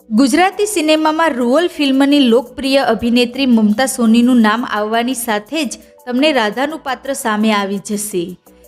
ગુજરાતી સિનેમામાં રૂઅલ ફિલ્મની લોકપ્રિય અભિનેત્રી મમતા સોનીનું નામ આવવાની સાથે જ તમને રાધાનું પાત્ર સામે આવી જશે।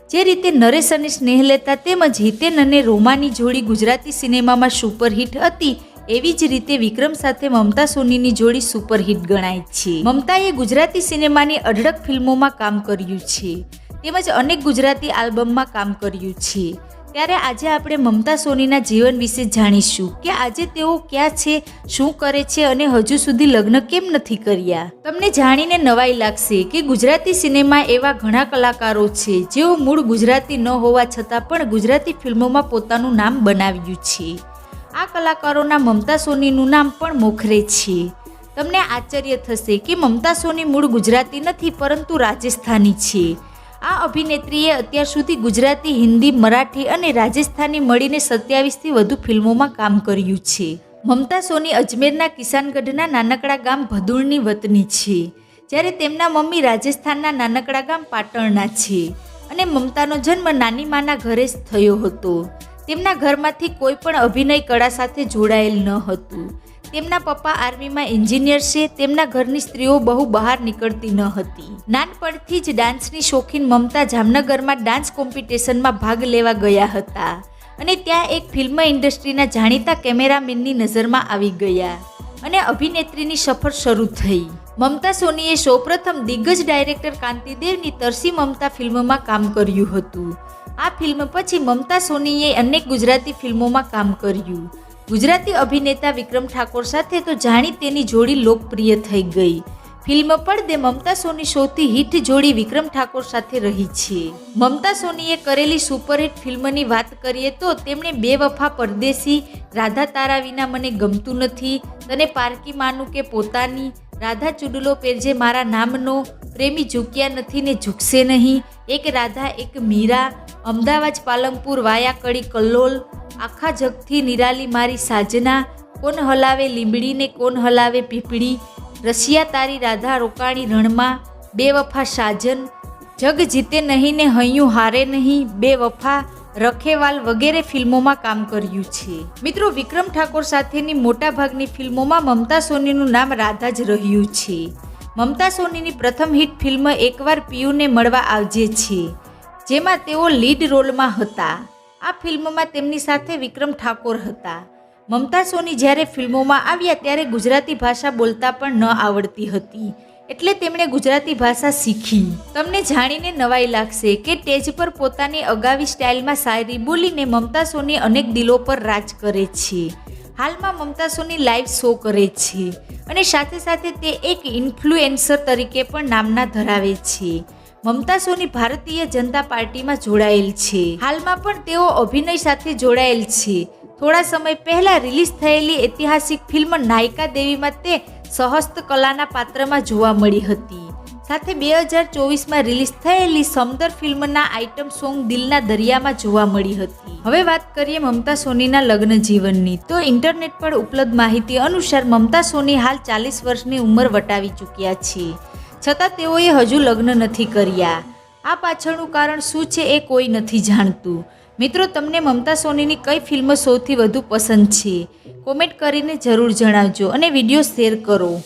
જે રીતે નરેશ અને સ્નેહલતા તેમજ હિતેન અને રોમાની જોડી ગુજરાતી સિનેમામાં સુપરહિટ હતી, એવી જ રીતે વિક્રમ સાથે મમતા સોનીની જોડી સુપરહિટ ગણાય છે। મમતાએ ગુજરાતી સિનેમાની અઢળક ફિલ્મોમાં કામ કર્યું છે તેમજ અનેક ગુજરાતી આલ્બમમાં કામ કર્યું છે। ત્યારે આજે આપણે મમતા સોનીના જીવન વિશે જાણીશું કે આજે તેઓ ક્યાં છે, શું કરે છે અને હજુ સુધી લગ્ન કેમ નથી કર્યા। તમને જાણીને નવાઈ લાગશે કે ગુજરાતી સિનેમા એવા ઘણા કલાકારો છે જેઓ મૂળ ગુજરાતી ન હોવા છતાં પણ ગુજરાતી ફિલ્મોમાં પોતાનું નામ બનાવ્યું છે। આ કલાકારોના મમતા સોનીનું નામ પણ મોખરે છે। તમને આશ્ચર્ય થશે કે મમતા સોની મૂળ ગુજરાતી નથી પરંતુ રાજસ્થાની છે। આ અભિનેત્રીએ અત્યાર સુધી ગુજરાતી, હિન્દી, મરાઠી અને રાજસ્થાની મળીને 27થી વધુ ફિલ્મોમાં કામ કર્યું છે। મમતા સોની અજમેરના કિસાનગઢના નાનકડા ગામ ભદુળની વતની છે, જ્યારે તેમના મમ્મી રાજસ્થાનના નાનકડા ગામ પાટણના છે અને મમતાનો જન્મ નાની માના ઘરે જ થયો હતો। તેમના ઘરમાંથી કોઈ પણ અભિનય કળા સાથે જોડાયેલ ન હતું। તેમના પપ્પા આર્મીમાં એન્જિનિયર છે। તેમના ઘરની સ્ત્રીઓ બહુ બહાર નીકળતી ન હતી। નાનપણથી જ ડાન્સની શોખીન મમતા જામનગરમાં ડાન્સ કોમ્પિટિશનમાં ભાગ લેવા ગયા હતા અને ત્યાં એક ફિલ્મ ઇન્ડસ્ટ્રીના જાણીતા કેમેરામેનની નજરમાં આવી ગયા અને અભિનેત્રીની સફર શરૂ થઈ। મમતા સોનીએ સૌપ્રથમ દિગ્ગજ ડાયરેક્ટર કાંતિદેવની તરસી મમતા ફિલ્મમાં કામ કર્યું હતું। આ ફિલ્મ પછી મમતા સોનીએ અનેક ગુજરાતી ફિલ્મોમાં કામ કર્યું। ગુજરાતી અભિનેતા વિક્રમ ઠાકોર સાથે તો જાણી તેની જોડી લોકપ્રિય થઈ ગઈ। ફિલ્મ પડદે મમતા સોની સૌથી હિટ જોડી વિક્રમ ઠાકોર સાથે રહી છે। મમતા સોનીએ કરેલી સુપરહિટ ફિલ્મની વાત કરીએ તો તેમણે બેવફા, પરદેશી, રાધા તારા વિના મને ગમતું નથી, તને પારકી માનું કે પોતાની, રાધા ચૂડલો પહેરજે મારા નામનો, પ્રેમી ઝૂક્યા નથી ને ઝૂકશે નહીં, એક રાધા એક મીરા, અમદાવાદ પાલનપુર વાયા કડી કલ્લોલ, આખા જગથી નિરાલી મારી સાજના, કોણ હલાવે લીંબડીને કોણ હલાવે પીપળી, રશિયા તારી રાધા રોકાણી રણમાં, બેવફા સાજન, જગ જીતે નહીં ને હૈયું હારે નહીં, બેવફા, રખેવાલ વગેરે ફિલ્મોમાં કામ કર્યું છે। મિત્રો, વિક્રમ ઠાકોર સાથેની મોટાભાગની ફિલ્મોમાં મમતા સોનીનું નામ રાધા જ રહ્યું છે। મમતા સોનીની પ્રથમ હિટ ફિલ્મ એકવાર પિયુને મળવા આવજે છે, જેમાં તેઓ લીડ રોલમાં હતા। આ ફિલ્મમાં તેમની સાથે વિક્રમ ઠાકોર હતા। મમતા સોની જ્યારે ફિલ્મોમાં આવ્યા ત્યારે ગુજરાતી ભાષા બોલતા પણ ન આવડતી હતી, એટલે તેમણે ગુજરાતી ભાષા શીખી। તમને જાણીને નવાઈ લાગશે કે સ્ટેજ પર પોતાની અગાવી સ્ટાઇલમાં શાયરી બોલીને મમતા સોની અનેક દિલો પર રાજ કરે છે। હાલમાં મમતા સોની લાઈવ શો કરે છે અને સાથે સાથે તે એક ઇન્ફ્લુએન્સર તરીકે પણ નામના ધરાવે છે। મમતા સોની ભારતીય જનતા પાર્ટીમાં જોડાયેલ છે। હાલમાં પણ તેઓ અભિનય સાથે જોડાયેલ છે। થોડા સમય પહેલા રિલીઝ થયેલી ઐતિહાસિક ફિલ્મ નાયકા દેવીમાં તે સહસ્ત કલાના પાત્રમાં જોવા મળી હતી। સાથે 2024માં રિલીઝ થયેલી સમદર ફિલ્મના આઇટમ સોંગ દિલના દરિયામાં જોવા મળી હતી। હવે વાત કરીએ મમતા સોનીના લગ્ન જીવનની, તો ઇન્ટરનેટ પર ઉપલબ્ધ માહિતી અનુસાર મમતા સોની હાલ 40 વર્ષની ઉંમર વટાવી ચૂક્યા છે, છતાં તેઓએ હજુ લગ્ન નથી કર્યા। આ પાછળનું કારણ શું છે એ કોઈ નથી જાણતું। મિત્રો, તમને મમતા સોનીની કઈ ફિલ્મ સૌથી વધુ પસંદ છે? કોમેન્ટ કરીને જરૂર જણાવજો અને વિડીયો શેર કરો।